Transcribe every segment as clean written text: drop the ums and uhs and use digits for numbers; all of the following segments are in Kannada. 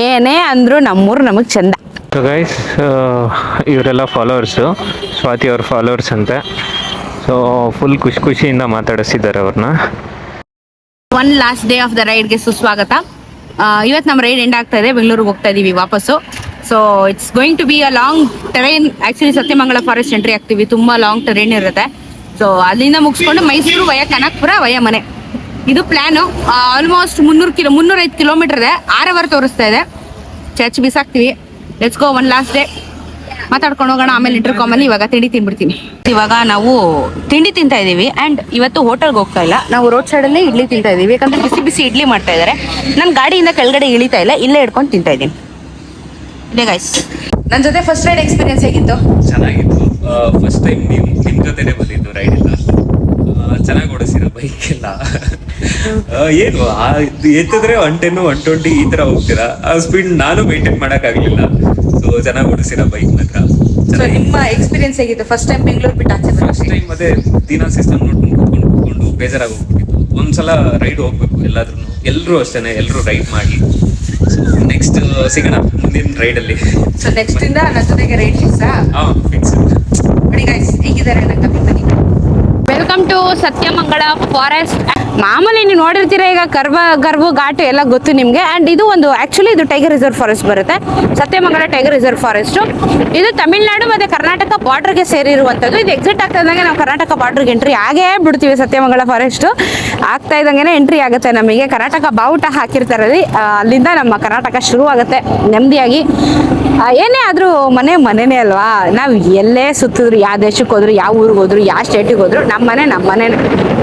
ಏನೇ ಅಂದರೂ ನಮ್ಮೂರು ನಮಗೆ ಚಂದ. ಸೊ ಗೈಸ್, ಇವರೆಲ್ಲ ಫಾಲೋವರ್ಸು, ಸ್ವಾತಿ ಅವ್ರ ಫಾಲೋವರ್ಸ್ ಅಂತೆ. ಸೊ ಫುಲ್ ಖುಷಿಯಿಂದ ಮಾತಾಡಿಸಿದ್ದಾರೆ ಅವ್ರನ್ನ. One last day of the ರೈಡ್ಗೆ ಸುಸ್ವಾಗತ. ಇವತ್ತು ನಮ್ಮ ರೈಡ್ ಎಂಡ್ ಆಗ್ತಾ ಇದೆ, ಬೆಂಗಳೂರಿಗೆ ಹೋಗ್ತಾ ಇದೀವಿ ವಾಪಸ್ಸು. So it's going to be a long terrain. Actually Sathyamangala forest entry ಆಗ್ತೀವಿ, ತುಂಬ ಲಾಂಗ್ ಟೆರೈನ್ ಇರುತ್ತೆ. ಸೊ ಅಲ್ಲಿಂದ ಮುಗಿಸ್ಕೊಂಡು ಮೈಸೂರು ವಯ ಕನಕಪುರ ವಯ ಮನೆ, ಇದು ಪ್ಲಾನು. ಆಲ್ಮೋಸ್ಟ್ 305 ಕಿಲೋಮೀಟರ್ ಇದೆ. 6 ಅವರ್ ತೋರಿಸ್ತಾ ಇದೆ. ಚರ್ಚ್ ಬಿಸಾಕ್ತಿವಿ. Let's go, one last day. ಮಾತಾಡ್ಕೊಂಡು ಹೋಗೋಣ, ಆಮೇಲೆ ಇಂಟರ್ಕಾಮಲ್ಲಿ. ಇವಾಗ ತಿಂಡಿ ತಿನ್ಬಿಡ್ತೀನಿ. ಇವಾಗ ನಾವು ತಿಂಡಿ ತಿಂತಾ ಇದೀವಿ. ಆ್ಯಂಡ್ ಇವತ್ತು ಹೋಟೆಲ್ಗೆ ಹೋಗ್ತಾ ಇಲ್ಲ, ನಾವು ರೋಡ್ ಸೈಡಲ್ಲೇ ಇಡ್ಲಿ ತಿಂತಾ ಇದೀವಿ. ಯಾಕಂದ್ರೆ ಬಿಸಿ ಬಿಸಿ ಇಡ್ಲಿ ಮಾಡ್ತಾ ಇದ್ದಾರೆ. ನಾನು ಗಾಡಿಯಿಂದ ಕೆಳಗಡೆ ಇಳಿತಾ ಇಲ್ಲ, ಇಲ್ಲೇ ಇಟ್ಕೊಂಡು ತಿಂತಾ ಇದ್ದೀನಿ. ಇದೇ ಗೈಸ್, ನನ್ನ ಜೊತೆ ಫಸ್ಟ್ ರೈಡ್ ಎಕ್ಸ್ಪೀರಿಯನ್ಸ್ ಹೇಗಿತ್ತು? ಚೆನ್ನಾಗಿತ್ತು. ಫಸ್ಟ್ ಟೈಮ್ ನಿಮ್ಮ ಜೊತೆನೆ ಬಂದಿದ್ದು ರೈಡ್ ಎಲ್ಲ. ಚೆನ್ನಾಗಿ ಓಡಿಸಿರೋ ಬೈಕ್ ಎಲ್ಲ. ಏನು ಎತ್ತಿದ್ರೆ 110 120 ಈ ತರ ಹೋಗ್ತೀರಾ, ಆ ಸ್ಪೀಡ್ ನಾನು ಮೇಂಟೈನ್ ಮಾಡೋಕ್ಕಾಗಲಿಲ್ಲ. ಸೊ ಚೆನ್ನಾಗಿ ಓಡಿಸಿರೋ ಬೈಕ್ ಮಾತ್ರ. ನಿಮ್ಮ ಎಕ್ಸ್ಪೀರಿಯನ್ಸ್ ಹೇಗಿತ್ತು ಫಸ್ಟ್ ಟೈಮ್ ಬೆಂಗಳೂರು ಬಿಟ್ಟು ಆಚೆ? ಫಸ್ಟ್ ಟೈಮ್ ಮತ್ತೆ ದಿನ ಸಿಸ್ಟಮ್ ನೋಡ್ಕೊಂಡು ಕೂತ್ಕೊಂಡು ಬೇಜಾರಾಗಿ ಹೋಗ್ಬಿಟ್ಟಿತ್ತು. ಒಂದ್ಸಲ ರೈಡ್ ಹೋಗ್ಬೇಕು ಎಲ್ಲಾದ್ರೂ, ಎಲ್ಲರೂ ಅಷ್ಟೇನೆ, ಎಲ್ಲರೂ ರೈಡ್ ಮಾಡಿ. ಸೊ ನೆಕ್ಸ್ಟ್ ಸಿಗೋಣ ಮುಂದಿನ ರೈಡಲ್ಲಿ. ಸೊ ನೆಕ್ಸ್ಟ್ ಇಂದ ನನ್ನ ಜೊತೆಗೆ ರೈಡ್ ಫಿಕ್ಸಾ? ಫಿಕ್ಸ್. ನೋಡಿ ಗೈಸ್, ಹೇಗಿದ್ದಾರೆ ನನ್ನ ಬನ್ನಿ. Welcome to Sathyamangala forest. ಮಾಮೂಲಿ ನೀವು ನೋಡಿರ್ತೀರ, ಈಗ ಗರ್ಭ ಘಾಟ್ ಎಲ್ಲ ಗೊತ್ತು ನಿಮಗೆ. ಆ್ಯಂಡ್ ಇದು ಒಂದು ಆ್ಯಕ್ಚುಲಿ ಇದು ಟೈಗರ್ ರಿಸರ್ವ್ ಫಾರೆಸ್ಟ್ ಬರುತ್ತೆ, ಸತ್ಯಮಂಗಲ ಟೈಗರ್ ರಿಸರ್ವ್ ಫಾರೆಸ್ಟು. ಇದು ತಮಿಳ್ನಾಡು ಮತ್ತು ಕರ್ನಾಟಕ ಬಾರ್ಡ್ರಿಗೆ ಸೇರಿರುವಂಥದ್ದು. ಇದು ಎಕ್ಸಿಟ್ ಆಗ್ತಾ ಇದ್ದಂಗೆ ನಾವು ಕರ್ನಾಟಕ ಬಾರ್ಡ್ರಿಗೆ ಎಂಟ್ರಿ ಆಗೇ ಬಿಡ್ತೀವಿ. ಸತ್ಯಮಂಗಲ ಫಾರೆಸ್ಟು ಆಗ್ತಾ ಇದ್ದಂಗೆ ಎಂಟ್ರಿ ಆಗುತ್ತೆ ನಮಗೆ. ಕರ್ನಾಟಕ ಬಾವುಟ ಹಾಕಿರ್ತಾರೆ, ಅಲ್ಲಿಂದ ನಮ್ಮ ಕರ್ನಾಟಕ ಶುರುವಾಗುತ್ತೆ ನೆಮ್ಮದಿಯಾಗಿ. ಏನೇ ಆದರೂ ಮನೆನೇ ಅಲ್ವಾ. ನಾವು ಎಲ್ಲೇ ಸುತ್ತಿದ್ರು, ಯಾವ ದೇಶಕ್ಕೆ ಹೋದ್ರು, ಯಾವ ಊರಿಗೆ ಹೋದ್ರು, ಯಾವ ಸ್ಟೇಟಿಗೆ ಹೋದ್ರು, ನಮ್ಮ ಮನೆನೇ.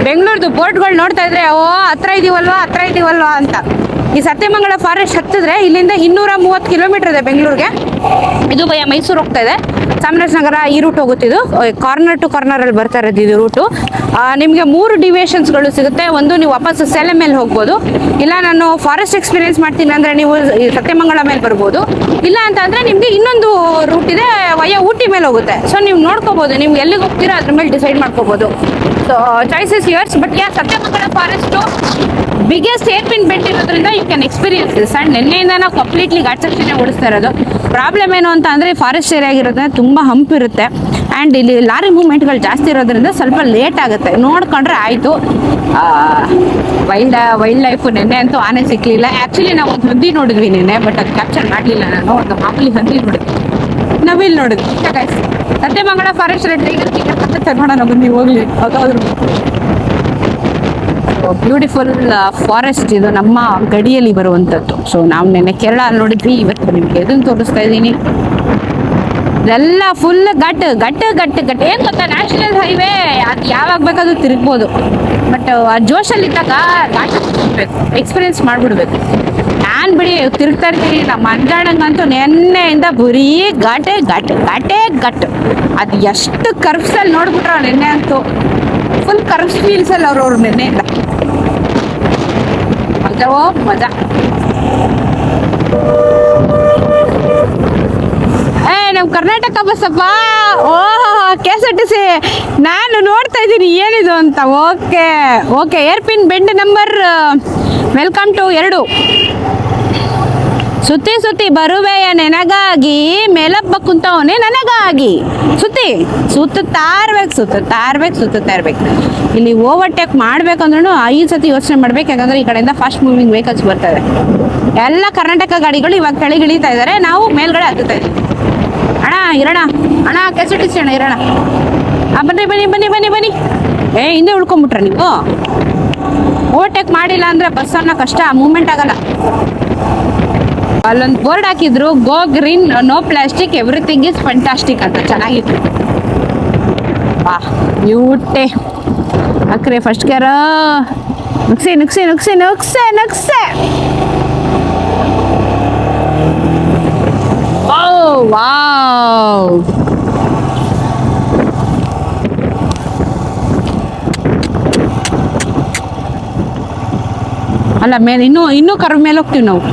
ಬೆಂಗಳೂರ್ದು ಬೋರ್ಡ್ಗಳು ನೋಡ್ತಾ ಇದ್ರೆ ಹತ್ರ ಇದೀವಲ್ವಾ ಅಂತ. ಈ ಸತ್ಯಮಂಗಲ ಫಾರೆಸ್ಟ್ ಹತ್ತಿದ್ರೆ ಇಲ್ಲಿಂದ 230 ಕಿಲೋಮೀಟರ್ ಇದೆ ಬೆಂಗಳೂರಿಗೆ. ಇದು ಭಯ ಮೈಸೂರು ಹೋಗ್ತಾ ಇದೆ, ಚಾಮರಾಜನಗರ ಈ ರೂಟ್ ಹೋಗುತ್ತಿದ್ದು. ಕಾರ್ನರ್ ಟು ಕಾರ್ನರಲ್ಲಿ ಬರ್ತಾ ಇರೋದು ಇದು ರೂಟು. ನಿಮಗೆ 3 ಡಿವಿಯೇಷನ್ಸ್ಗಳು ಸಿಗುತ್ತೆ. ಒಂದು, ನೀವು ವಾಪಸ್ ಸೇಲಂ ಮೇಲೆ ಹೋಗ್ಬೋದು. ಇಲ್ಲ ನಾನು ಫಾರೆಸ್ಟ್ ಎಕ್ಸ್ಪೀರಿಯನ್ಸ್ ಮಾಡ್ತೀನಿ ಅಂದರೆ ನೀವು ಸತ್ಯಮಂಗಲ ಮೇಲೆ ಬರ್ಬೋದು. ಇಲ್ಲ ಅಂತ ಅಂದರೆ ನಿಮಗೆ ಇನ್ನೊಂದು ರೂಟ್ ಇದೆ, ವಯ ಊಟಿ ಮೇಲೆ ಹೋಗುತ್ತೆ. ಸೊ ನೀವು ನೋಡ್ಕೋಬೋದು, ನೀವು ಎಲ್ಲಿಗೆ ಹೋಗ್ತೀರಾ ಅದ್ರ ಮೇಲೆ ಡಿಸೈಡ್ ಮಾಡ್ಕೋಬೋದು. So choice is yours. But Sathyamangala forest biggest hairpin belt ಇರೋದ್ರಿಂದ you can experience this. And ನಿನ್ನೆಯಿಂದ ನಾವು ಕಂಪ್ಲೀಟ್ಲಿ ಘಾಟ್ ಸೆಕ್ಷನ್ನೇ ಓಡಿಸ್ತಾ ಇರೋದು. ಪ್ರಾಬ್ಲಮ್ ಏನು ಅಂತ ಅಂದರೆ ಫಾರೆಸ್ಟ್ ಏರಿಯಾ ಆಗಿರೋದ್ರಿಂದ ತುಂಬ ಹಂಪ್ ಇರುತ್ತೆ. ಆ್ಯಂಡ್ ಇಲ್ಲಿ ಲಾರಿ ಮೂವ್ಮೆಂಟ್ಗಳು ಜಾಸ್ತಿ ಇರೋದ್ರಿಂದ ಸ್ವಲ್ಪ ಲೇಟ್ ಆಗುತ್ತೆ. ನೋಡ್ಕೊಂಡ್ರೆ ಆಯಿತು. ವೈಲ್ಡ್ ಲೈಫು ನೆನ್ನೆ ಅಂತೂ ಆನೆ ಸಿಕ್ಕಲಿಲ್ಲ. ಆ್ಯಕ್ಚುಲಿ ನಾವು ಒಂದು ಹಂದಿ ನೋಡಿದ್ವಿ ನಿನ್ನೆ, ಬಟ್ ಅದು ಕ್ಯಾಪ್ಚರ್ ಮಾಡಲಿಲ್ಲ ನಾನು. ಒಂದು ಮಾಮೂಲಿ ಹಂದಿ ನೋಡಿದ್ವಿ, ನವಿಲ್ ನೋಡಿದ್ವಿ. ಗೈಸ್, ಸತ್ಯಮಂಗಲ ಫಾರೆಸ್ಟ್ ಟೈಗರ್ ನೋಡೋಣ ಬನ್ನಿ, ಹೋಗ್ಲಿ. ಅದಾದ್ರೂ ಬ್ಯೂಟಿಫುಲ್ ಫಾರೆಸ್ಟ್ ಇದು, ನಮ್ಮ ಗಡಿಯಲ್ಲಿ ಬರುವಂಥದ್ದು. ಸೊ ನಾವು ನೆನ್ನೆ ಕೇರಳ ನೋಡಿದ್ವಿ, ಇವತ್ತು ನಿಮಗೆ ಇದನ್ನು ತೋರಿಸ್ತಾ ಇದ್ದೀನಿ. ಇದೆಲ್ಲ ಫುಲ್ ಗಟ್. ಏನು ಗೊತ್ತಾ, ನ್ಯಾಷನಲ್ ಹೈವೇ ಅದು ಯಾವಾಗ ಬೇಕಾದ್ರೂ ತಿರುಗ್ಬೋದು. ಬಟ್ ಆ ಜೋಶಲ್ಲಿದ್ದಾಗ ಘಾಟ್ ತಿರುಗಬೇಕು, ಎಕ್ಸ್ಪೀರಿಯನ್ಸ್ ಮಾಡಿಬಿಡ್ಬೇಕು. ನಾನು ಬಿಡಿ ತಿರುಗ್ತಾ ಇರ್ತೀನಿ. ನಮ್ಮ ಅಂಜಾಣಂಗಂತೂ ನೆನ್ನೆಯಿಂದ ಬರೀ ಘಾಟೆ. ಅದು ಎಷ್ಟು ಕರ್ವ್ಸಲ್ಲಿ ನೋಡ್ಬಿಟ್ರ ನೆನ್ನೆ ಅಂತೂ ಫುಲ್ ಕರ್ವ್ಸ್ ಫೀಲ್ಸಲ್ಲಿ ಅವ್ರವ್ರು ನೆನ್ನೆಯಿಂದ ಮಜಾ. ನಮ್ಮ ಕರ್ನಾಟಕ ಬಸ್ಸಪ್ಪ. KSRTC ನಾನು ನೋಡ್ತಾ ಇದ್ದೀನಿ ಏನಿದು ಅಂತ. Okay hairpin bend number welcome to 2. ಸುತ್ತಿ ಬರುವೆಯ ನೆನಗಾಗಿ, ಮೇಲಬ್ಬ ಕುಂತವನೇ ನನಗಾಗಿ. ಸುತ್ತಾ ಇರ್ಬೇಕು. ಇಲ್ಲಿ ಓವರ್ಟೇಕ್ ಮಾಡ್ಬೇಕಂದ್ರೂ 5 ಸತಿ ಯೋಚನೆ ಮಾಡ್ಬೇಕು. ಯಾಕಂದ್ರೆ ಈ ಕಡೆಯಿಂದ ಫಾಸ್ಟ್ ಮೂವಿಂಗ್ ವೆಹಿಕಲ್ಸ್ ಬರ್ತದೆ. ಎಲ್ಲ ಕರ್ನಾಟಕ ಗಾಡಿಗಳು ಇವಾಗ ಕೆಳಗೆ ಇಳಿತಾ ಇದ್ದಾರೆ, ನಾವು ಮೇಲ್ಗಡೆ ಹತ್ತುತ್ತಾ ಇದ್ದೀವಿ. ಅಣ್ಣ KSRTC ಅಣ್ಣ ಇರೋಣ. ಬನ್ನಿ. ಹಿಂದೆ ಉಳ್ಕೊಂಬಿಟ್ರ ನೀವು. ಓವರ್ಟೇಕ್ ಮಾಡಿಲ್ಲ ಅಂದ್ರೆ ಬಸ್ಸನ್ನ ಕಷ್ಟ, ಮೂವ್ಮೆಂಟ್ ಆಗಲ್ಲ. ಅಲ್ಲೊಂದು ಬೋರ್ಡ್ ಹಾಕಿದ್ರು, go green, no plastic, everything is fantastic ಅಂತ. ಚೆನ್ನಾಗಿತ್ತು. ಬ್ಯೂಟಿ. ಅಕ್ರೆ ಫಸ್ಟ್ ಗೇರ ನುಗ್ಸೆ. ವಾವ್. ಅಲ್ಲ ಮೇಲೆ ಇನ್ನೂ ಕರ್ವ್ ಮೇಲೆ ಹೋಗ್ತೀವಿ ನಾವು.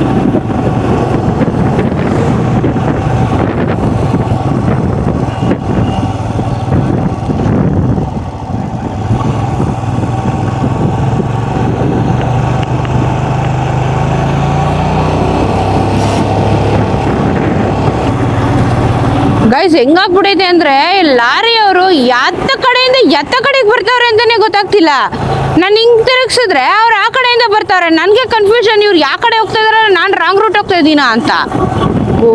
ಗೈಸ್ ಹೆಂಗಾಗ್ಬಿಡೈತೆ ಅಂದ್ರೆ ಲಾರಿಯವರು ಎತ್ತ ಕಡೆಗೆ ಬರ್ತಾವ್ರೆ ಅಂತಾನೆ ಗೊತ್ತಾಗ್ತಿಲ್ಲ. ನಾನು ಹಿಂಗ್ ತಿರುಗಿಸಿದ್ರೆ ಅವ್ರು ಆ ಕಡೆಯಿಂದ ಬರ್ತಾರೆ. ನನಗೆ ಕನ್ಫ್ಯೂಷನ್, ಇವ್ರು ಯಾವ ಕಡೆ ಹೋಗ್ತಾ ಇದಾರೆ, ನಾನು ರಾಂಗ್ ರೂಟ್ ಹೋಗ್ತಾ ಇದ್ದೀನಾ ಅಂತ. ಓ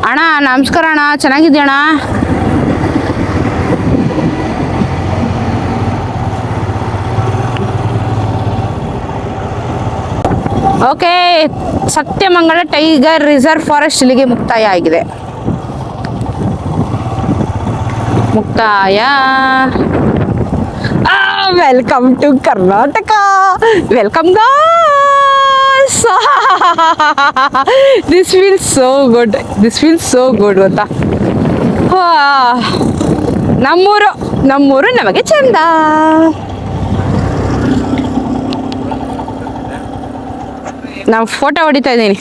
ಅಣ್ಣ ನಮಸ್ಕಾರ ಅಣ್ಣ, ಚೆನ್ನಾಗಿದ್ದೀಯ ಅಣ್ಣ? Okay, Sathyamangala tiger reserve forest ಇಲ್ಲಿಗೆ ಮುಕ್ತಾಯ ಆಗಿದೆ. Welcome to Karnataka, welcome guys. This feels so good ಗೊತ್ತಾ. ನಮ್ಮೂರು ನಮಗೆ ಚಂದ. ನಾವು ಫೋಟೋ ಹೊಡಿತಾ ಇದ್ದೀನಿ.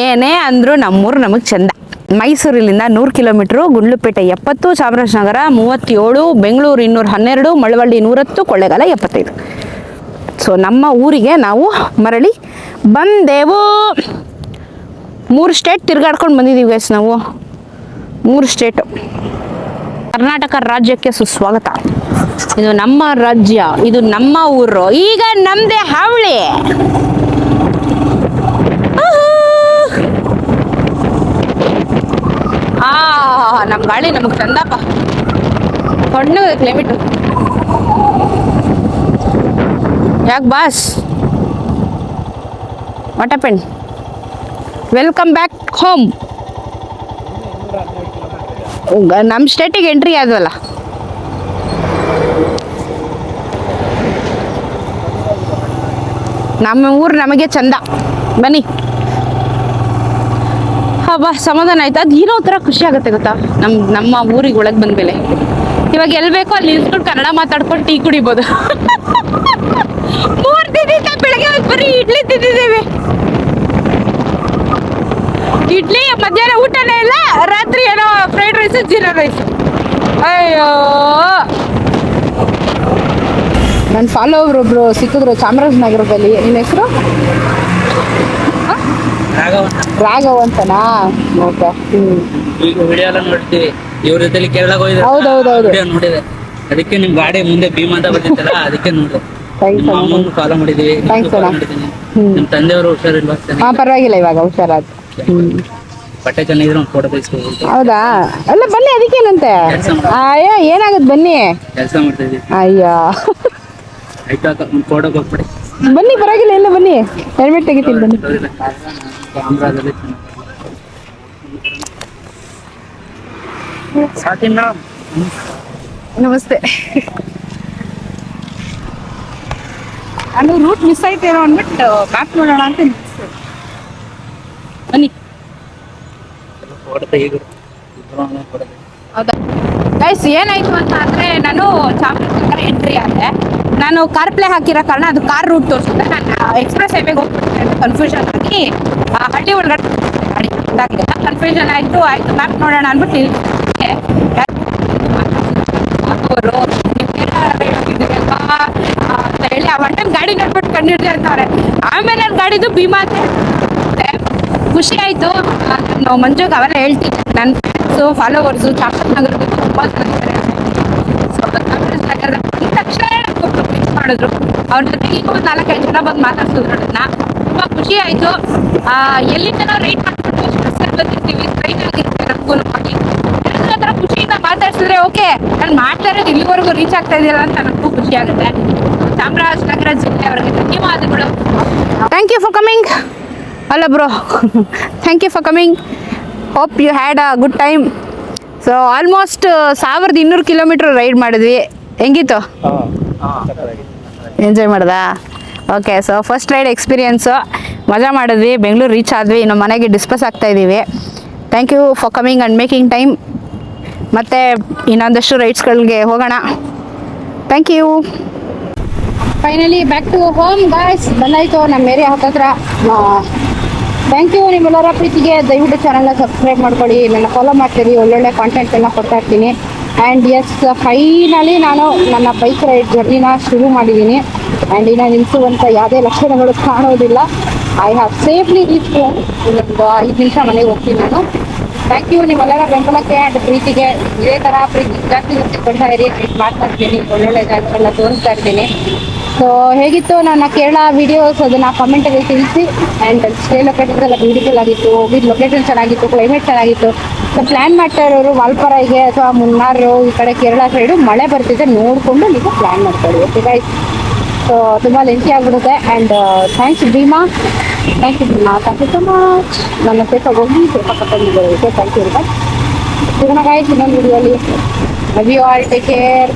ಏನೇ ಅಂದರೂ ನಮ್ಮೂರು ನಮಗೆ ಚಂದ. ಮೈಸೂರಿನಿಂದ 100 ಕಿಲೋಮೀಟ್ರು, ಗುಂಡ್ಲುಪೇಟೆ 70, ಚಾಮರಾಜನಗರ 37, ಬೆಂಗಳೂರು 212, ಮಳವಳ್ಳಿ 110, ಕೊಳ್ಳೇಗಾಲ 75. ಸೊ ನಮ್ಮ ಊರಿಗೆ ನಾವು ಮರಳಿ ಬಂದೆವು. 3 ಸ್ಟೇಟ್ ತಿರ್ಗಾಡ್ಕೊಂಡು ಬಂದಿದ್ದೀವಿ ಗೈಸ್ ನಾವು. 3 ಸ್ಟೇಟು. ಕರ್ನಾಟಕ ರಾಜ್ಯಕ್ಕೆ ಸುಸ್ವಾಗತ. ಇದು ನಮ್ಮ ರಾಜ್ಯ, ಇದು ನಮ್ಮ ಊರು, ಈಗ ನಮ್ದೇ ಹಾವಳಿ. ನಮ್ಮ ಗಾಳಿ ನಮಗೆ ಚಂದಪ್ಪ. ಕಣ್ಣು ಕ್ಲೈಮೇಟ್ ಯಾಕೆ boss? What happen? Welcome back home. ನಮ್ಮ ಸ್ಟೇಟಿಗೆ ಎಂಟ್ರಿ ಆದ್ವಲ್ಲ. ನಮ್ಮ ಊರು ನಮಗೆ ಚಂದ. ಬನ್ನಿ. ಹಬ್ಬ ಸಮಾಧಾನ ಆಯ್ತು. ಅದು ಏನೋ ಒಂಥರ ಖುಷಿ ಆಗುತ್ತೆ ಗೊತ್ತಾ, ನಮ್ಮ ಊರಿಗೆ ಒಳಗೆ ಬಂದ್ಮೇಲೆ. ಇವಾಗ ಎಲ್ಲಿ ಬೇಕೋ ಅಲ್ಲಿ ನಿಲ್ಸ್ಕೊಂಡು ಕನ್ನಡ ಮಾತಾಡ್ಕೊಂಡು ಟೀ ಕುಡಿಬೋದು. 3 ದಿನದಿಂದ ಬೆಳಗ್ಗೆ ಬರೀ ಇಡ್ಲಿ ತಿಂದಿದ್ದೇವೆ. ಇಡ್ಲಿ, ಮಧ್ಯಾಹ್ನ ಊಟನೇ ಇಲ್ಲ, ರಾತ್ರಿ ಏನೋ ಫ್ರೈಡ್ ರೈಸ್, ಜೀರಾ ರೈಸ್. ಅಯ್ಯೋ, ನನ್ನ ಫಾಲೋವರ್ ಒಬ್ರು ಸಿಕ್ಕಿದ್ರು ಚಾಮರಾಜನಗರದಲ್ಲಿ. ನಿನ್ನ ಹೆಸರು? ರಾಘವ್ ಅಂತನಾ? ಓಕೆ. ಈಗ ವಿಡಿಯೋ ಎಲ್ಲ ನೋಡ್ತೀವಿ, ಇವ್ರ ಜೊತೆಲಿ ಕೇರಳಕ್ಕೆ ಹೋಗಿದ್ರೆ ಹೌದೌದೌದು ನೋಡಿದೆ. ಅದಕ್ಕೆ ನಿಮ್ ಗಾಡಿ ಮುಂದೆ ಭೀಮ್ ಅಂತ ಬಂದಿತ್ತಲ್ಲ, ಅದಕ್ಕೆ ನೋಡಿದೆ. ಥ್ಯಾಂಕ್ಸ್ ಅಣ್ಣ. ಅಮ್ಮನ್ನು ಫಾಲೋ ಮಾಡಿದೀವಿ, Thanks ಅಣ್ಣ. ನಿಮ್ ತಂದೆಯವರು ಹುಷಾರಿಲ್ವಾ? ಹಾ ಪರವಾಗಿಲ್ಲ, ಇವಾಗ ಹುಷಾರಾದ. ಬಟ್ಟೆ ಚೆನ್ನಾಗಿದ್ರೆ ಒಂದು ಫೋಟೋ ತೆಗಿಸ್ಬೋದು. ಹೌದಾ? ಅಲ್ಲ ಬನ್ನಿ, ಅದಕ್ಕೇನಂತೆ. ಅಯ್ಯ ಏನಾಗುತ್ತೆ ಬನ್ನಿ. ಕೆಲಸ ಮಾಡ್ತಾ ಇದೀವಿ. ಅಯ್ಯ ಆಯ್ತು ಅಕ್ಕ, ಒಂದು ಫೋಟೋ ಕೊಟ್ಬಿಡಿ. ಬನ್ನಿ, ಪರವಾಗಿಲ್ಲ, ಇಲ್ಲ ಬನ್ನಿ, ಹೆಲ್ಮೆಟ್ ತೆಗಿತೀನಿ ಬನ್ನಿ. ಕ್ಯಾಮ್ರಾದಲ್ಲಿ ಸಾಕಿನ. ನಮಸ್ತೆ. ನಾನು ರೂಟ್ ಮಿಸ್ ಆಯ್ತೇನೋ ಅಂದ್ಬಿಟ್ಟು ಮ್ಯಾಪ್ ನೋಡೋಣ ಅಂತ ನಿಲ್ಸಿದೆ. ಬನ್ನಿ. ಫೋಟೋ ತೆಗಿದ್ರು. ಹೌದಾ ಗೈಸ್, ಏನಾಯ್ತು ಅಂತ ಅಂದರೆ ನಾನು ಚಾಮರಾಜನಗರ ಎಂಟ್ರಿ ಆದೆ. ನಾನು ಕಾರ್ ಪ್ಲೇ ಹಾಕಿರೋ ಕಾರಣ ಅದು ಕಾರ್ ರೂಟ್ ತೋರಿಸುತ್ತೆ. ನಾನು ಎಕ್ಸ್ಪ್ರೆಸ್ ಹೈವೇಗೆ ಹೋಗ್ಬಿಡ್ತೀನಿ ಅಂತ ಕನ್ಫ್ಯೂಷನ್ ಆಗಿ ಹಳ್ಳಿ ಒಳಗಡೆ ಗಾಡಿ ಗೊತ್ತಾಗಿದೆ. ಕನ್ಫ್ಯೂಷನ್ ಆಯಿತು ಮ್ಯಾಪ್ ನೋಡೋಣ ಅಂದ್ಬಿಟ್ಟು ಅವರು ಅಂತ ಹೇಳಿ ಆ ಒನ್ ಟೈಮ್ ಗಾಡಿ ನೋಡ್ಬಿಟ್ಟು ಕಂಡಿಡ್ದೆ ಅಂತಾರೆ. ಆಮೇಲೆ ನನ್ನ ಗಾಡಿದು ಭೀಮಾ ಅಂತ ಖುಷಿ ಆಯಿತು. ನಾವು ಮಂಜುಗೆ ಅವೆಲ್ಲ ಹೇಳ್ತೀನಿ. ನನ್ನ ಫ್ರೆಂಡ್ಸು, ಫಾಲೋವರ್ಸು ಚಾಮರಾಜನಗರದ ತುಂಬ ಚೆನ್ನಾಗಿದ್ದಾರೆ. ಸೊ ಚಾಮರಾಜನಗರದ ಬಂದ ತಕ್ಷಣ ಮಿಕ್ಸ್ ಮಾಡಿದ್ರು. ಅವ್ರ ಜೊತೆಗೆ ಈಗ ಒಂದು 4-5 ಜನ ಬಂದು ಮಾತಾಡ್ಸಿದ್ರು. ನನ್ನ ತುಂಬ ಖುಷಿ ಆಯಿತು. ಎಲ್ಲಿಂದ ನಾವು ರೈಟ್ ಮಾಡ್ಕೊಂಡು ಬಸ್ಸಲ್ಲಿ ಬಂದಿರ್ತೀವಿ, ಟ್ರೈನ್ ಆಗಿರ್ತೀವಿ, ನಮಗೂ ಮಾಡಿ ಆ ಥರ ಖುಷಿಯಿಂದ ಮಾತಾಡ್ಸಿದ್ರೆ ಓಕೆ, ನಾನು ಮಾಡ್ತಾ ಇರೋದು ಇಲ್ಲಿವರೆಗೂ ರೀಚ್ ಆಗ್ತಾ ಇದೆಯಲ್ಲ ಅಂತ ನನಗೂ ಖುಷಿ ಆಗುತ್ತೆ. ಚಾಮರಾಜನಗರ ಜಿಲ್ಲೆಯವರಿಗೆ ಧನ್ಯವಾದಗಳು. Thank you for coming. ಅಲ್ಲ bro, thank you for coming. Hope you had a good time. So almost 1200 kilometre ride ಮಾಡಿದ್ವಿ. ಹೆಂಗಿತ್ತು? ಎಂಜಾಯ್ ಮಾಡ್ದಾ? Okay. So first ride experience ಮಜಾ ಮಾಡಿದ್ವಿ. ಬೆಂಗಳೂರು ರೀಚ್ ಆದ್ವಿ, ಇನ್ನು ಮನೆಗೆ ಡಿಸ್ಪಸ್ ಆಗ್ತಾ ಇದ್ದೀವಿ. Thank you for coming and making time. ಮತ್ತು ಇನ್ನೊಂದಷ್ಟು ರೈಡ್ಸ್ಗಳಿಗೆ ಹೋಗೋಣ. Thank you. Finally back to home guys. ಬಂದಾಯಿತು ನಮ್ಮ ಏರಿಯಾ ಹತ್ತತ್ರ. ಥ್ಯಾಂಕ್ ಯು ನಿಮ್ಮೆಲ್ಲರ ಪ್ರೀತಿಗೆ. ದಯವಿಟ್ಟು ಚಾನಲ್ನ ಸಬ್ಸ್ಕ್ರೈಬ್ ಮಾಡ್ಕೊಳ್ಳಿ, ನನ್ನ ಫಾಲೋ ಮಾಡ್ತೀರಿ, ಒಳ್ಳೊಳ್ಳೆ ಕಾಂಟೆಂಟ್ ಎಲ್ಲ ಕೊಡ್ತಾ ಇರ್ತೀನಿ. ಆ್ಯಂಡ್ ಎಸ್, ಫೈನಲಿ ನಾನು ನನ್ನ ಬೈಕ್ ರೈಡ್ ಜರ್ನಿನ ಶುರು ಮಾಡಿದ್ದೀನಿ. ಆ್ಯಂಡ್ ಇನ್ನು ನಿಲ್ಲಿಸುವಂಥ ಯಾವುದೇ ಲಕ್ಷಣಗಳು ಕಾಣೋದಿಲ್ಲ. I have safely reach home. ಇನ್ನೊಂದು 5 ನಿಮಿಷ ಮನೆಗೆ ಹೋಗ್ತೀನಿ ನಾನು. ಥ್ಯಾಂಕ್ ಯು ನಿಮ್ಮೆಲ್ಲರ ಬೆಂಬಲಕ್ಕೆ ಆ್ಯಂಡ್ ಪ್ರೀತಿಗೆ. ಇದೇ ಥರ ಪ್ರೀತಿ ಜಾಸ್ತಿ ಕೊಡ್ತಾ ಇರಿ. ಟ್ರೀಟ್ ಮಾಡ್ತಾ ಇರ್ತೀನಿ, ಒಳ್ಳೊಳ್ಳೆ ಜಾಗಗಳನ್ನ ತೋರಿಸ್ತಾ ಇರ್ತೀನಿ. ಸೊ ಹೇಗಿತ್ತು ನನ್ನ ಕೇರಳ ವಿಡಿಯೋಸ್ ಅದನ್ನು ಕಮೆಂಟಲ್ಲಿ ತಿಳಿಸಿ. ಆ್ಯಂಡ್ ಸ್ಟೇ ಲೊಕೇಶನ್ಸ್ ಎಲ್ಲ ಬ್ಯೂಟಿಫುಲ್ ಆಗಿತ್ತು, ಹೋಗಿದ್ದು ಲೊಕೇಶನ್ ಚೆನ್ನಾಗಿತ್ತು, ಕ್ಲೈಮೇಟ್ ಚೆನ್ನಾಗಿತ್ತು. ಸೊ ಪ್ಲ್ಯಾನ್ ಮಾಡ್ತಾ ಇರೋರು ವಾಲ್ಪಾರಾಗೆ ಅಥವಾ ಮುನ್ನಾರು ಈ ಕಡೆ ಕೇರಳ ಸೈಡು ಮಳೆ ಬರ್ತಿದೆ ನೋಡಿಕೊಂಡು ನೀವು ಪ್ಲ್ಯಾನ್ ಮಾಡ್ಕೊಳ್ಳಿ. ಓಕೆ ಗೈಸ್, ಸೊ ತುಂಬ ಲೆಂತಿ ಆಗಿಬಿಡುತ್ತೆ. And thanks Bheema, thank you Bheema, thank you so much. ನನ್ನ ಸೇಫಾಗಿ ಹೋಗಿ ಸೇಫಾಗಿ ಕರ್ಕೊಂಡಿದ್ದಾರೆ. Okay, thank you very much. ಸಿಗೋಣ ಗೈಸ್ ಇನ್ನೊಂದು ವಿಡಿಯೋಲಿ. Love you all, take care.